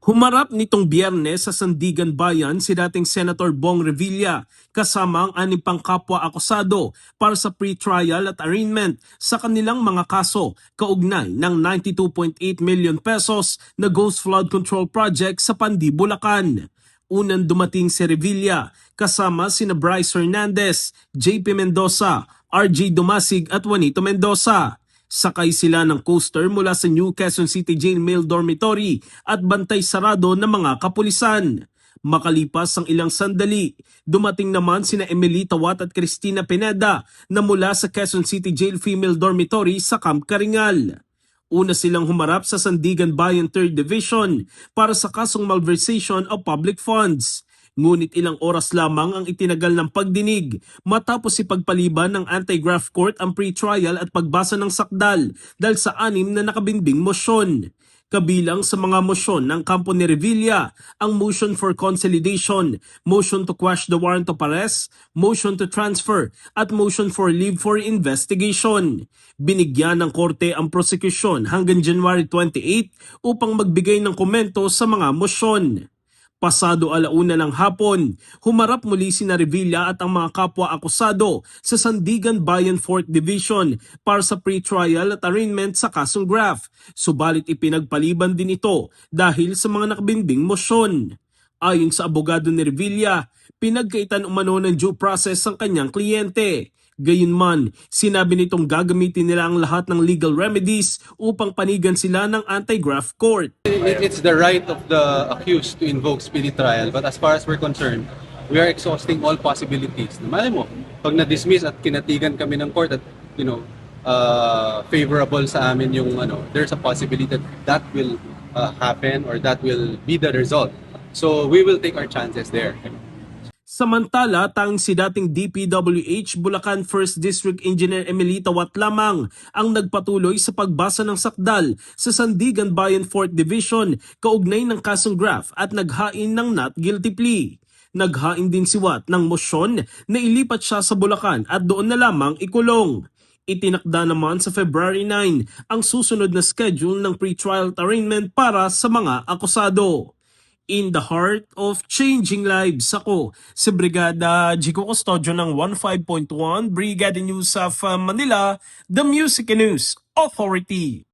Humarap nitong Biyernes sa Sandigan Bayan si dating Senator Bong Revilla kasama ang anim pang kapwa akusado para sa pre-trial at arraignment sa kanilang mga kaso kaugnay ng 92.8 million pesos na Ghost Flood Control Project sa Pandi, Bulacan. Unang dumating si Revilla kasama sina Bryce Hernandez, JP Mendoza, RJ Dumasig at Juanito Mendoza. Sakay sila ng coaster mula sa New Quezon City Jail Male Dormitory at bantay sarado ng mga kapulisan. Makalipas ang ilang sandali, dumating naman sina Emily Tawat at Cristina Pineda na mula sa Quezon City Jail Female Dormitory sa Camp Karingal. Una silang humarap sa Sandigan Bayan 3rd Division para sa kasong malversation of public funds. Ngunit ilang oras lamang ang itinagal ng pagdinig matapos ipagpaliban ng Anti-Graft Court ang pre-trial at pagbasa ng sakdal dahil sa anim na nakabinbing mosyon. Kabilang sa mga mosyon ng kampo ni Revilla ang motion for consolidation, motion to quash the warrant of arrest, motion to transfer at motion for leave for investigation. Binigyan ng korte ang prosecution hanggang January 28 upang magbigay ng komento sa mga mosyon. Pasado 1:00 ng hapon, humarap muli sina Revilla at ang mga kapwa akusado sa Sandigan Bayan 4th Division para sa pre-trial at arraignment sa kasong graft. Subalit ipinagpaliban din ito dahil sa mga nakabinbing mosyon. Ayon sa abogado ni Revilla, pinagkaitan umano ng due process ang kanyang kliyente. Gayunman, sinabi nitong gagamitin nila ang lahat ng legal remedies upang panigan sila ng anti-graft court. It's the right of the accused to invoke speedy trial, but as far as we're concerned, we are exhausting all possibilities. Malay mo, pag na-dismiss at kinatigan kami ng court at favorable sa amin yung there's a possibility that that will happen or that will be the result. So we will take our chances there. Samantala, tanging si dating DPWH Bulacan 1st District Engineer Emily Tawat lamang ang nagpatuloy sa pagbasa ng sakdal sa Sandigan Bayan 4th Division kaugnay ng kasong graft at naghain ng not guilty plea. Naghain din si Watt ng mosyon na ilipat siya sa Bulacan at doon na lamang ikulong. Itinakda naman sa February 9 ang susunod na schedule ng pre-trial arraignment para sa mga akusado. In the heart of changing lives, ako si Brigada Jico Custodio ng 15.1 Brigada News of Manila, the Music News Authority.